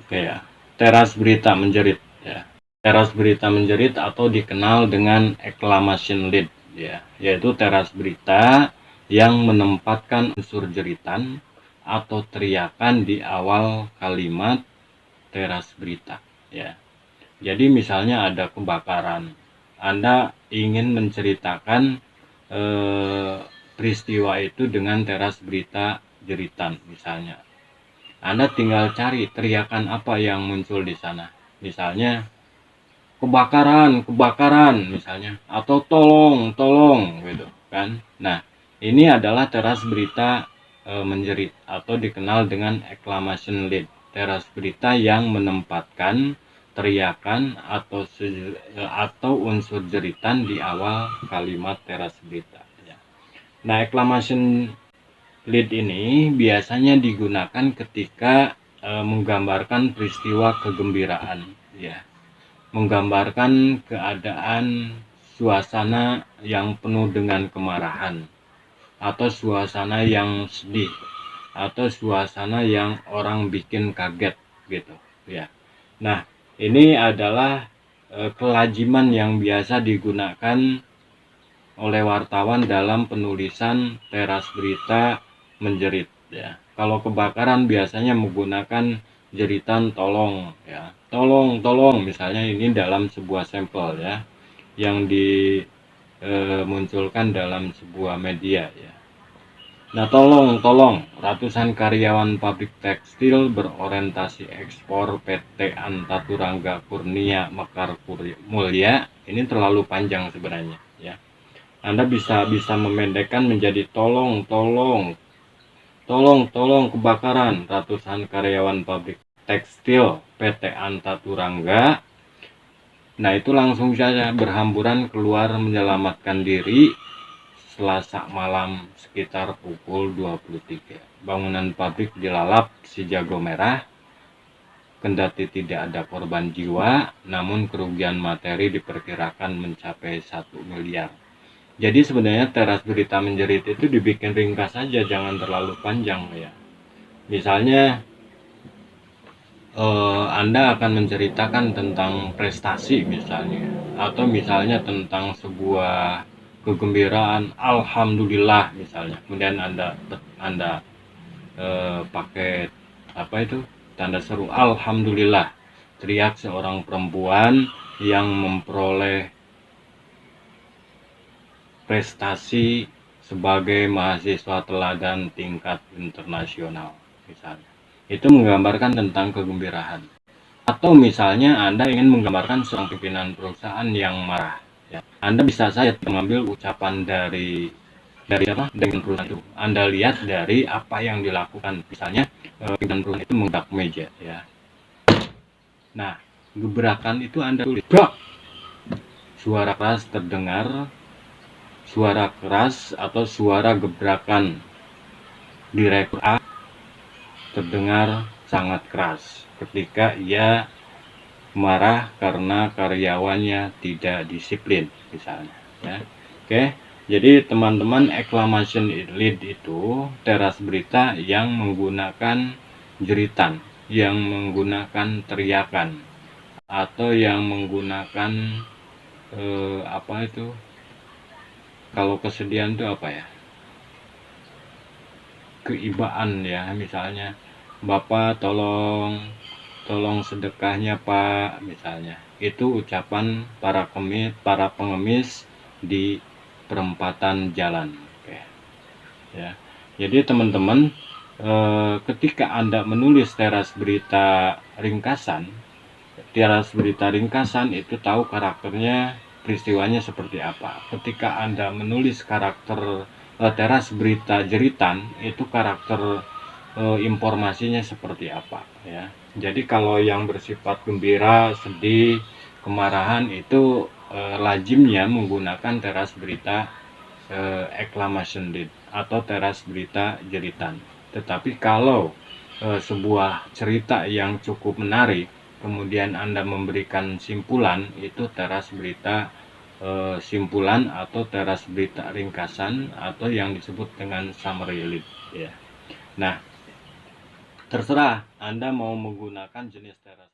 Oke ya, teras berita menjerit ya. Teras berita menjerit atau dikenal dengan exclamation lead ya, yaitu teras berita yang menempatkan unsur jeritan atau teriakan di awal kalimat teras berita ya. Jadi misalnya ada kebakaran, Anda ingin menceritakan peristiwa itu dengan teras berita jeritan misalnya. Anda tinggal cari teriakan apa yang muncul di sana. Misalnya kebakaran, kebakaran misalnya, atau tolong, tolong gitu kan. Nah, ini adalah teras berita menjerit atau dikenal dengan exclamation lead. Teras berita yang menempatkan teriakan atau unsur jeritan di awal kalimat teras berita ya. Nah, exclamation lead ini biasanya digunakan ketika menggambarkan peristiwa kegembiraan ya, menggambarkan keadaan suasana yang penuh dengan kemarahan atau suasana yang sedih atau suasana yang orang bikin kaget gitu ya. Nah, ini adalah kelajiman yang biasa digunakan oleh wartawan dalam penulisan teras berita menjerit ya. Kalau kebakaran biasanya menggunakan jeritan tolong ya. Tolong, tolong misalnya ini dalam sebuah sampel ya yang dimunculkan dalam sebuah media ya. Nah, tolong, tolong, ratusan karyawan pabrik tekstil berorientasi ekspor PT Antaturangga Kurnia Mekar Mulya, ini terlalu panjang sebenarnya ya. Anda bisa memendekkan menjadi tolong, tolong, tolong, tolong kebakaran, ratusan karyawan pabrik tekstil PT Antaturangga. Nah, itu langsung saja berhamburan keluar menyelamatkan diri Selasa malam sekitar pukul 23. Bangunan pabrik dilalap si jago merah. Kendati tidak ada korban jiwa, namun kerugian materi diperkirakan mencapai 1 miliar. Jadi sebenarnya teras berita menjerit itu dibikin ringkas saja, jangan terlalu panjang ya. Misalnya Anda akan menceritakan tentang prestasi misalnya, atau misalnya tentang sebuah kegembiraan, alhamdulillah misalnya. Kemudian Anda pakai apa itu tanda seru alhamdulillah, teriak seorang perempuan yang memperoleh prestasi sebagai mahasiswa teladan tingkat internasional misalnya. Itu menggambarkan tentang kegembiraan. Atau misalnya Anda ingin menggambarkan seorang pimpinan perusahaan yang marah ya. Anda bisa saja mengambil ucapan dari apa dengan perusahaan itu. Anda lihat dari apa yang dilakukan, misalnya pimpinan perusahaan itu menggerak meja ya. Nah, gebrakan itu Anda tulis brak, suara keras terdengar, suara keras atau suara gebrakan direktur A terdengar sangat keras ketika ia marah karena karyawannya tidak disiplin misalnya ya. Oke, jadi teman-teman, exclamation lead itu teras berita yang menggunakan jeritan, yang menggunakan teriakan, atau yang menggunakan apa itu, kalau kesedihan itu apa ya, keibaan ya, misalnya Bapak tolong sedekahnya Pak misalnya. Itu ucapan para pengemis di perempatan jalan. Oke. Ya. Jadi teman-teman, ketika Anda menulis teras berita ringkasan itu tahu karakternya, peristiwanya seperti apa. Ketika Anda menulis karakter teras berita jeritan, itu karakter informasinya seperti apa ya. Jadi kalau yang bersifat gembira, sedih, kemarahan itu lazimnya menggunakan teras berita exclamation lead atau teras berita jeritan. Tetapi kalau sebuah cerita yang cukup menarik, kemudian Anda memberikan simpulan, itu teras berita simpulan atau teras berita ringkasan atau yang disebut dengan summary lead ya. Nah, Terserah Anda mau menggunakan jenis teras